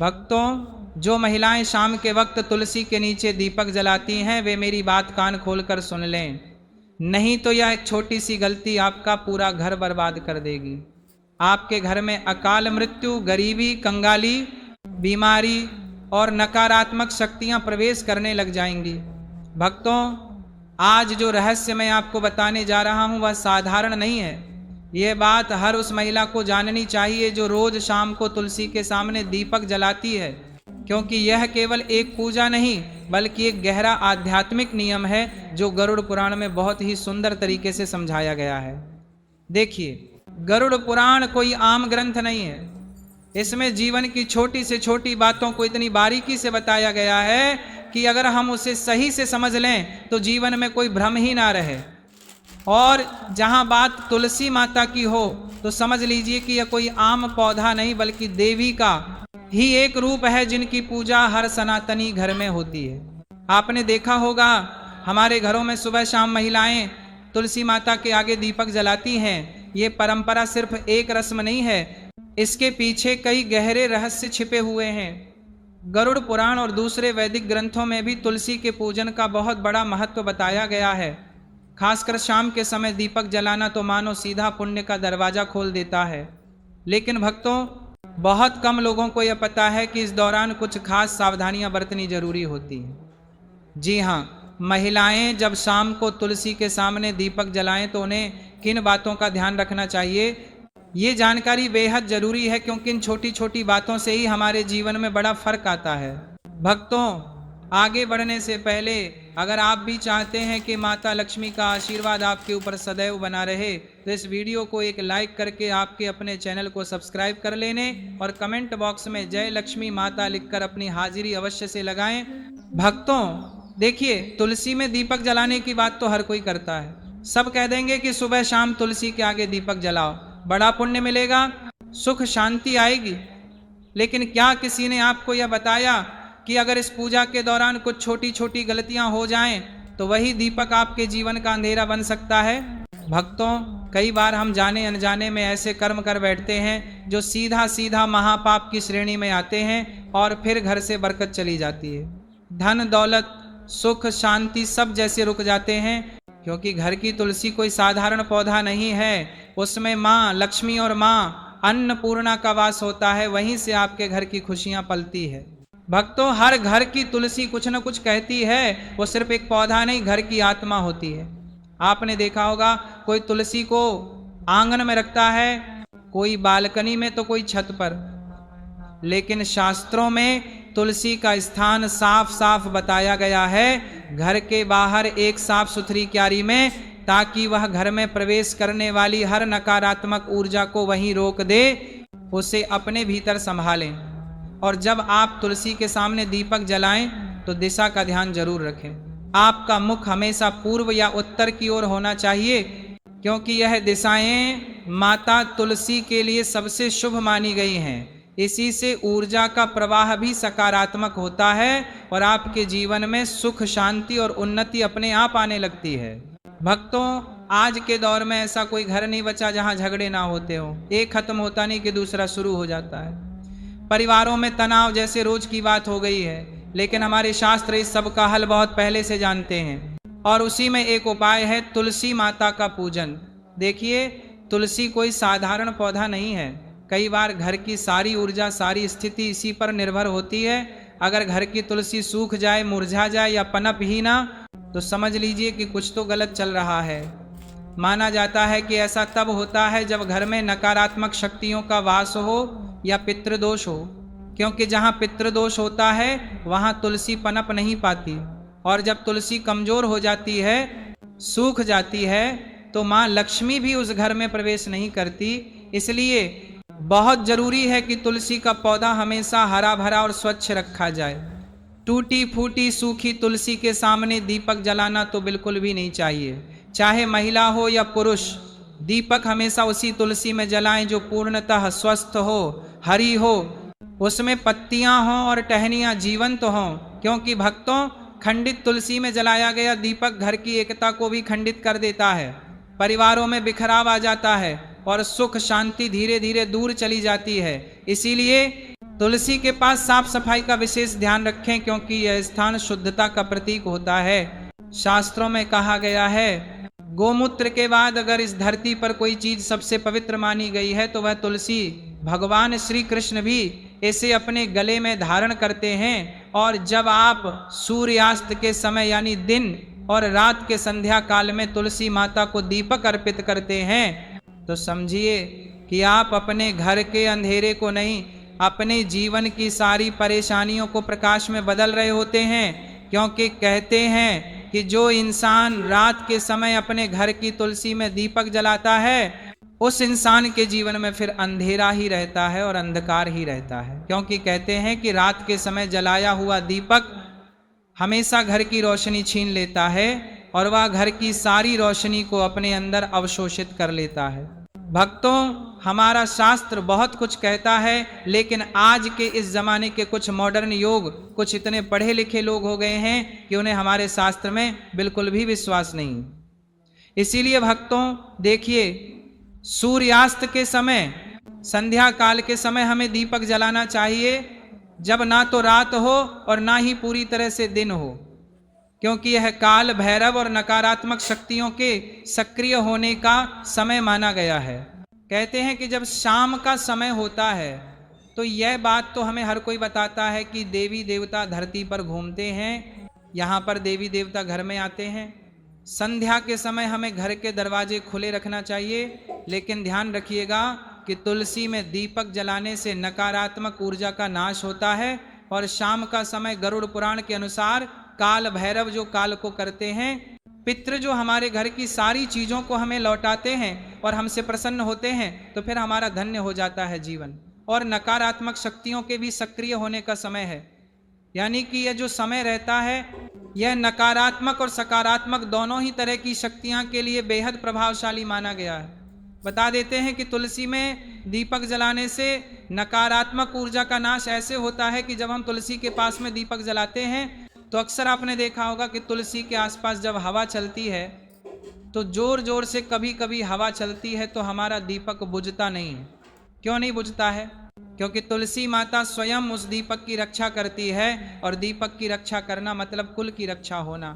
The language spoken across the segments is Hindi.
भक्तों, जो महिलाएं शाम के वक्त तुलसी के नीचे दीपक जलाती हैं वे मेरी बात कान खोलकर सुन लें, नहीं तो यह एक छोटी सी गलती आपका पूरा घर बर्बाद कर देगी। आपके घर में अकाल मृत्यु, गरीबी, कंगाली, बीमारी और नकारात्मक शक्तियां प्रवेश करने लग जाएंगी। भक्तों, आज जो रहस्य मैं आपको बताने जा रहा हूं वह साधारण नहीं है। यह बात हर उस महिला को जाननी चाहिए जो रोज शाम को तुलसी के सामने दीपक जलाती है, क्योंकि यह केवल एक पूजा नहीं बल्कि एक गहरा आध्यात्मिक नियम है जो गरुड़ पुराण में बहुत ही सुंदर तरीके से समझाया गया है। देखिए, गरुड़ पुराण कोई आम ग्रंथ नहीं है। इसमें जीवन की छोटी से छोटी बातों को इतनी बारीकी से बताया गया है कि अगर हम उसे सही से समझ लें तो जीवन में कोई भ्रम ही ना रहे। और जहां बात तुलसी माता की हो तो समझ लीजिए कि यह कोई आम पौधा नहीं बल्कि देवी का ही एक रूप है जिनकी पूजा हर सनातनी घर में होती है। आपने देखा होगा हमारे घरों में सुबह शाम महिलाएं तुलसी माता के आगे दीपक जलाती हैं। ये परंपरा सिर्फ एक रस्म नहीं है, इसके पीछे कई गहरे रहस्य छिपे हुए हैं। गरुड़ पुराण और दूसरे वैदिक ग्रंथों में भी तुलसी के पूजन का बहुत बड़ा महत्व बताया गया है। खासकर शाम के समय दीपक जलाना तो मानो सीधा पुण्य का दरवाजा खोल देता है। लेकिन भक्तों, बहुत कम लोगों को यह पता है कि इस दौरान कुछ खास सावधानियां बरतनी जरूरी होती हैं। जी हाँ, महिलाएं जब शाम को तुलसी के सामने दीपक जलाएं तो उन्हें किन बातों का ध्यान रखना चाहिए, ये जानकारी बेहद जरूरी है, क्योंकि इन छोटी छोटी बातों से ही हमारे जीवन में बड़ा फर्क आता है। भक्तों, आगे बढ़ने से पहले अगर आप भी चाहते हैं कि माता लक्ष्मी का आशीर्वाद आपके ऊपर सदैव बना रहे तो इस वीडियो को एक लाइक करके आपके अपने चैनल को सब्सक्राइब कर लेने और कमेंट बॉक्स में जय लक्ष्मी माता लिखकर अपनी हाजिरी अवश्य से लगाएं। भक्तों, देखिए, तुलसी में दीपक जलाने की बात तो हर कोई करता है। सब कह देंगे कि सुबह शाम तुलसी के आगे दीपक जलाओ, बड़ा पुण्य मिलेगा, सुख शांति आएगी। लेकिन क्या किसी ने आपको यह बताया कि अगर इस पूजा के दौरान कुछ छोटी छोटी गलतियां हो जाएं तो वही दीपक आपके जीवन का अंधेरा बन सकता है? भक्तों, कई बार हम जाने अनजाने में ऐसे कर्म कर बैठते हैं जो सीधा सीधा महापाप की श्रेणी में आते हैं और फिर घर से बरकत चली जाती है। धन दौलत, सुख, शांति सब जैसे रुक जाते हैं, क्योंकि घर की तुलसी कोई साधारण पौधा नहीं है। उसमें माँ लक्ष्मी और माँ अन्नपूर्णा का वास होता है, वहीं से आपके घर की खुशियां पलती है। भक्तों, हर घर की तुलसी कुछ न कुछ कहती है। वो सिर्फ एक पौधा नहीं, घर की आत्मा होती है। आपने देखा होगा कोई तुलसी को आंगन में रखता है, कोई बालकनी में तो कोई छत पर। लेकिन शास्त्रों में तुलसी का स्थान साफ साफ बताया गया है, घर के बाहर एक साफ सुथरी क्यारी में, ताकि वह घर में प्रवेश करने वाली हर नकारात्मक ऊर्जा को वहीं रोक दे, उसे अपने भीतर संभालें। और जब आप तुलसी के सामने दीपक जलाएं तो दिशा का ध्यान जरूर रखें। आपका मुख हमेशा पूर्व या उत्तर की ओर होना चाहिए, क्योंकि यह दिशाएं माता तुलसी के लिए सबसे शुभ मानी गई हैं। इसी से ऊर्जा का प्रवाह भी सकारात्मक होता है और आपके जीवन में सुख, शांति और उन्नति अपने आप आने लगती है। भक्तों, आज के दौर में ऐसा कोई घर नहीं बचा जहां झगड़े ना होते हो। एक खत्म होता नहीं कि दूसरा शुरू हो जाता है। परिवारों में तनाव जैसे रोज की बात हो गई है, लेकिन हमारे शास्त्र इस सब का हल बहुत पहले से जानते हैं और उसी में एक उपाय है तुलसी माता का पूजन। देखिए, तुलसी कोई साधारण पौधा नहीं है। कई बार घर की सारी ऊर्जा, सारी स्थिति इसी पर निर्भर होती है। अगर घर की तुलसी सूख जाए, मुरझा जाए या पनप ही ना, तो समझ लीजिए कि कुछ तो गलत चल रहा है। माना जाता है कि ऐसा तब होता है जब घर में नकारात्मक शक्तियों का वास हो या पितृदोष हो, क्योंकि जहाँ पितृदोष होता है वहाँ तुलसी पनप नहीं पाती। और जब तुलसी कमजोर हो जाती है, सूख जाती है, तो माँ लक्ष्मी भी उस घर में प्रवेश नहीं करती। इसलिए बहुत जरूरी है कि तुलसी का पौधा हमेशा हरा भरा और स्वच्छ रखा जाए। टूटी फूटी सूखी तुलसी के सामने दीपक जलाना तो बिल्कुल भी नहीं चाहिए। चाहे महिला हो या पुरुष, दीपक हमेशा उसी तुलसी में जलाएं जो पूर्णतः स्वस्थ हो, हरी हो, उसमें पत्तियां हों और टहनियां जीवंत हों। क्योंकि भक्तों, खंडित तुलसी में जलाया गया दीपक घर की एकता को भी खंडित कर देता है। परिवारों में बिखराव आ जाता है और सुख शांति धीरे धीरे दूर चली जाती है। इसीलिए तुलसी के पास साफ सफाई का विशेष ध्यान रखें, क्योंकि यह स्थान शुद्धता का प्रतीक होता है। शास्त्रों में कहा गया है, गोमूत्र के बाद अगर इस धरती पर कोई चीज सबसे पवित्र मानी गई है तो वह तुलसी। भगवान श्री कृष्ण भी इसे अपने गले में धारण करते हैं, और जब आप सूर्यास्त के समय यानी दिन और रात के संध्या काल में तुलसी माता को दीपक अर्पित करते हैं, तो समझिए कि आप अपने घर के अंधेरे को नहीं, अपने जीवन की सारी परेशानियों को प्रकाश में बदल रहे होते हैं। क्योंकि कहते हैं कि जो इंसान रात के समय अपने घर की तुलसी में दीपक जलाता है, उस इंसान के जीवन में फिर अंधेरा ही रहता है और अंधकार ही रहता है। क्योंकि कहते हैं कि रात के समय जलाया हुआ दीपक हमेशा घर की रोशनी छीन लेता है और वह घर की सारी रोशनी को अपने अंदर अवशोषित कर लेता है। भक्तों, हमारा शास्त्र बहुत कुछ कहता है, लेकिन आज के इस जमाने के कुछ मॉडर्न योग, कुछ इतने पढ़े लिखे लोग हो गए हैं कि उन्हें हमारे शास्त्र में बिल्कुल भी विश्वास नहीं। इसीलिए भक्तों देखिए, सूर्यास्त के समय, संध्या काल के समय हमें दीपक जलाना चाहिए, जब ना तो रात हो और ना ही पूरी तरह से दिन हो, क्योंकि यह काल भैरव और नकारात्मक शक्तियों के सक्रिय होने का समय माना गया है। कहते हैं कि जब शाम का समय होता है तो यह बात तो हमें हर कोई बताता है कि देवी देवता धरती पर घूमते हैं, यहाँ पर देवी देवता घर में आते हैं। संध्या के समय हमें घर के दरवाजे खुले रखना चाहिए, लेकिन ध्यान रखिएगा कि तुलसी में दीपक जलाने से नकारात्मक ऊर्जा का नाश होता है। और शाम का समय गरुड़ पुराण के अनुसार काल भैरव जो काल को करते हैं, पितृ जो हमारे घर की सारी चीजों को हमें लौटाते हैं और हमसे प्रसन्न होते हैं, तो फिर हमारा धन्य हो जाता है जीवन। और नकारात्मक शक्तियों के भी सक्रिय होने का समय है, यानी कि यह जो समय रहता है यह नकारात्मक और सकारात्मक दोनों ही तरह की शक्तियां के लिए बेहद प्रभावशाली माना गया है। बता देते हैं कि तुलसी में दीपक जलाने से नकारात्मक ऊर्जा का नाश ऐसे होता है कि जब हम तुलसी के पास में दीपक जलाते हैं तो अक्सर आपने देखा होगा कि तुलसी के आसपास जब हवा चलती है तो जोर जोर से कभी कभी हवा चलती है तो हमारा दीपक बुझता नहीं है। क्यों नहीं बुझता है? क्योंकि तुलसी माता स्वयं उस दीपक की रक्षा करती है, और दीपक की रक्षा करना मतलब कुल की रक्षा होना।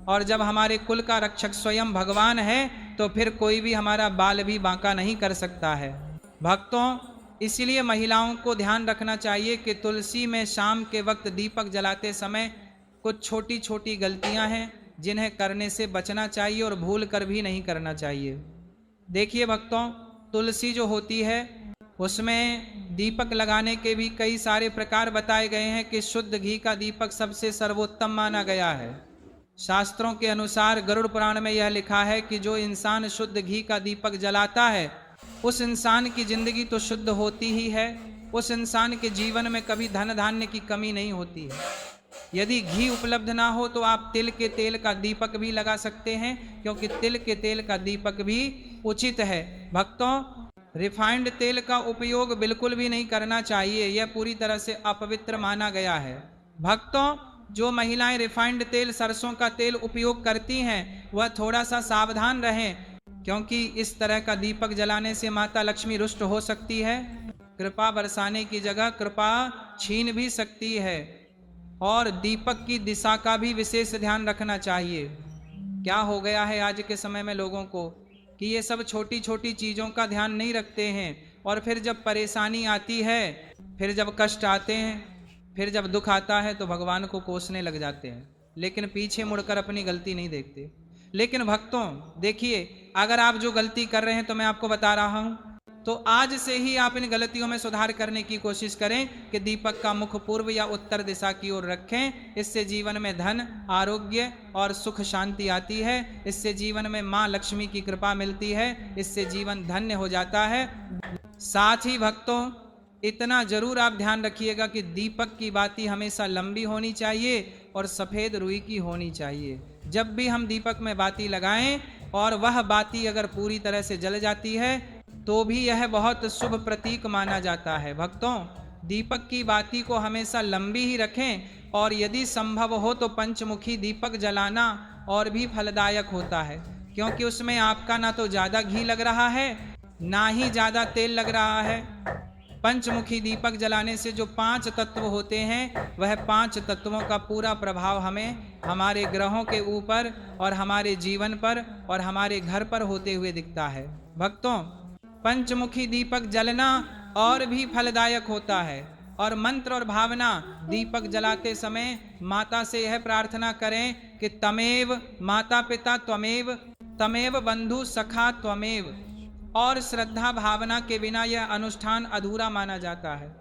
और जब हमारे कुल का रक्षक स्वयं भगवान है तो फिर कोई भी हमारा बाल भी बांका नहीं कर सकता है। भक्तों, इसलिए महिलाओं को ध्यान रखना चाहिए कि तुलसी में शाम के वक्त दीपक जलाते समय कुछ छोटी छोटी गलतियां हैं जिन्हें करने से बचना चाहिए और भूल कर भी नहीं करना चाहिए। देखिए भक्तों, तुलसी जो होती है उसमें दीपक लगाने के भी कई सारे प्रकार बताए गए हैं कि शुद्ध घी का दीपक सबसे सर्वोत्तम माना गया है। शास्त्रों के अनुसार गरुड़ पुराण में यह लिखा है कि जो इंसान शुद्ध घी का दीपक जलाता है उस इंसान की जिंदगी तो शुद्ध होती ही है, उस इंसान के जीवन में कभी धन धान्य की कमी नहीं होती है। यदि घी उपलब्ध ना हो तो आप तिल के तेल का दीपक भी लगा सकते हैं, क्योंकि तिल के तेल का दीपक भी उचित है। भक्तों, रिफाइंड तेल का उपयोग बिल्कुल भी नहीं करना चाहिए, यह पूरी तरह से अपवित्र माना गया है। भक्तों, जो महिलाएं रिफाइंड तेल, सरसों का तेल उपयोग करती हैं वह थोड़ा सा सावधान रहें, क्योंकि इस तरह का दीपक जलाने से माता लक्ष्मी रुष्ट हो सकती है, कृपा बरसाने की जगह कृपा छीन भी सकती है। और दीपक की दिशा का भी विशेष ध्यान रखना चाहिए। क्या हो गया है आज के समय में लोगों को कि ये सब छोटी छोटी चीज़ों का ध्यान नहीं रखते हैं, और फिर जब परेशानी आती है, फिर जब कष्ट आते हैं, फिर जब दुख आता है तो भगवान को कोसने लग जाते हैं, लेकिन पीछे मुड़कर अपनी गलती नहीं देखते। लेकिन भक्तों देखिए, अगर आप जो गलती कर रहे हैं तो मैं आपको बता रहा हूं, तो आज से ही आप इन गलतियों में सुधार करने की कोशिश करें कि दीपक का मुख पूर्व या उत्तर दिशा की ओर रखें। इससे जीवन में धन, आरोग्य और सुख शांति आती है। इससे जीवन में माँ लक्ष्मी की कृपा मिलती है। इससे जीवन धन्य हो जाता है। साथ ही भक्तों, इतना जरूर आप ध्यान रखिएगा कि दीपक की बाती हमेशा लंबी होनी चाहिए और सफ़ेद रुई की होनी चाहिए। जब भी हम दीपक में बाती लगाएं और वह बाती अगर पूरी तरह से जल जाती है तो भी यह बहुत शुभ प्रतीक माना जाता है। भक्तों, दीपक की बाती को हमेशा लंबी ही रखें, और यदि संभव हो तो पंचमुखी दीपक जलाना और भी फलदायक होता है, क्योंकि उसमें आपका ना तो ज़्यादा घी लग रहा है ना ही ज़्यादा तेल लग रहा है। पंचमुखी दीपक जलाने से जो 5 तत्व होते हैं, वह 5 तत्वों का पूरा प्रभाव हमें हमारे ग्रहों के ऊपर और हमारे जीवन पर और हमारे घर पर होते हुए दिखता है। भक्तों, पंचमुखी दीपक जलना और भी फलदायक होता है। और मंत्र और भावना, दीपक जलाते समय माता से यह प्रार्थना करें कि तमेव माता पिता त्वमेव, तमेव बंधु सखा त्वमेव। और श्रद्धा भावना के बिना यह अनुष्ठान अधूरा माना जाता है।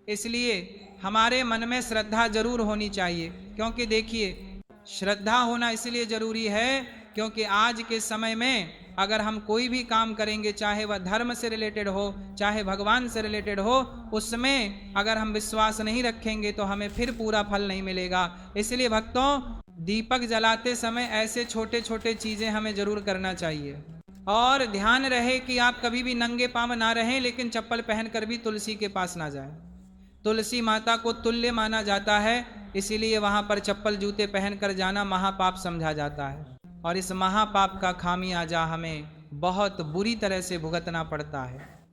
इसलिए हमारे मन में श्रद्धा जरूर होनी चाहिए, क्योंकि देखिए, श्रद्धा होना इसलिए जरूरी है क्योंकि आज के समय में अगर हम कोई भी काम करेंगे, चाहे वह धर्म से रिलेटेड हो, चाहे भगवान से रिलेटेड हो, उसमें अगर हम विश्वास नहीं रखेंगे तो हमें फिर पूरा फल नहीं मिलेगा। इसलिए भक्तों, दीपक जलाते समय ऐसे छोटे छोटे चीजें हमें जरूर करना चाहिए। और ध्यान रहे कि आप कभी भी नंगे पांव ना रहें, लेकिन चप्पल पहनकर भी तुलसी के पास ना जाएं। तुलसी माता को तुल्य माना जाता है, इसीलिए वहां पर चप्पल जूते पहनकर जाना महापाप समझा जाता है। और इस महापाप का खामियाजा हमें बहुत बुरी तरह से भुगतना पड़ता है।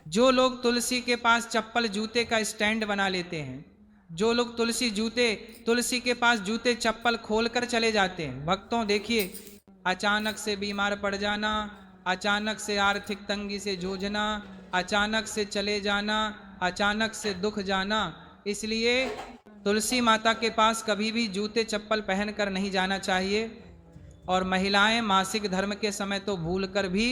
जो लोग तुलसी के पास चप्पल जूते का स्टैंड बना लेते हैं, जो लोग तुलसी के पास जूते चप्पल खोलकर चले जाते हैं, भक्तों देखिए, अचानक से बीमार पड़ जाना, अचानक से आर्थिक तंगी से जूझना, अचानक से चले जाना, अचानक से दुख जाना। इसलिए तुलसी माता के पास कभी भी जूते चप्पल पहनकर नहीं जाना चाहिए। और महिलाएं मासिक धर्म के समय तो भूलकर भी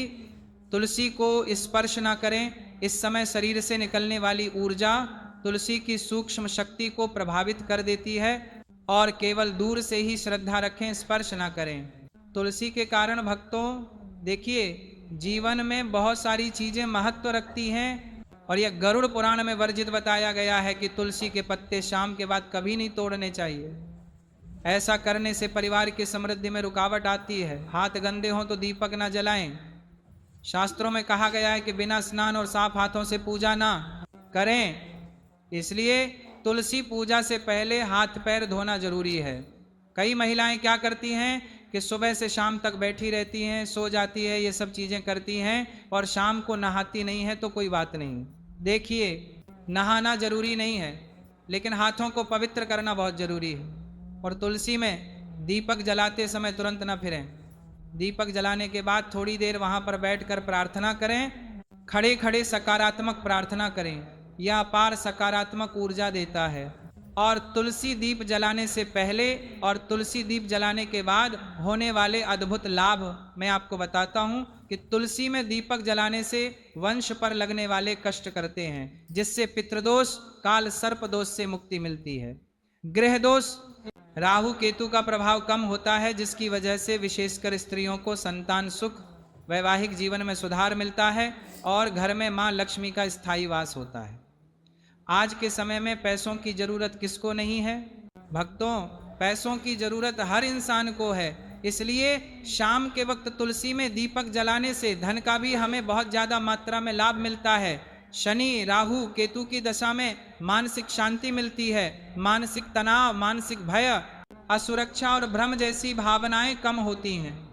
तुलसी को स्पर्श ना करें। इस समय शरीर से निकलने वाली ऊर्जा तुलसी की सूक्ष्म शक्ति को प्रभावित कर देती है। और केवल दूर से ही श्रद्धा रखें, स्पर्श ना करें। तुलसी के कारण भक्तों देखिए, जीवन में बहुत सारी चीजें महत्व रखती हैं। और यह गरुड़ पुराण में वर्जित बताया गया है कि तुलसी के पत्ते शाम के बाद कभी नहीं तोड़ने चाहिए। ऐसा करने से परिवार की समृद्धि में रुकावट आती है। हाथ गंदे हों तो दीपक ना जलाएं। शास्त्रों में कहा गया है कि बिना स्नान और साफ हाथों से पूजा ना करें। इसलिए तुलसी पूजा से पहले हाथ पैर धोना जरूरी है। कई महिलाएं क्या करती हैं कि सुबह से शाम तक बैठी रहती हैं, सो जाती है, ये सब चीजें करती हैं और शाम को नहाती नहीं है। तो कोई बात नहीं, देखिए, नहाना जरूरी नहीं है, लेकिन हाथों को पवित्र करना बहुत जरूरी है। और तुलसी में दीपक जलाते समय तुरंत न फिरें। दीपक जलाने के बाद थोड़ी देर वहां पर बैठकर प्रार्थना करें। खड़े खड़े सकारात्मक प्रार्थना करें, यह अपार सकारात्मक ऊर्जा देता है। और तुलसी दीप जलाने से पहले और तुलसी दीप जलाने के बाद होने वाले अद्भुत लाभ मैं आपको बताता हूं कि तुलसी में दीपक जलाने से वंश पर लगने वाले कष्ट करते हैं, जिससे पितृदोष, काल सर्प दोष से मुक्ति मिलती है। गृह दोष, राहु केतु का प्रभाव कम होता है, जिसकी वजह से विशेषकर स्त्रियों को संतान सुख, वैवाहिक जीवन में सुधार मिलता है और घर में मां लक्ष्मी का स्थायी वास होता है। आज के समय में पैसों की जरूरत किसको नहीं है? भक्तों, पैसों की जरूरत हर इंसान को है। इसलिए शाम के वक्त तुलसी में दीपक जलाने से धन का भी हमें बहुत ज्यादा मात्रा में लाभ मिलता है। शनि, राहु, केतु की दशा में मानसिक शांति मिलती है, मानसिक तनाव, मानसिक भय, असुरक्षा और भ्रम जैसी भावनाएं कम होती हैं।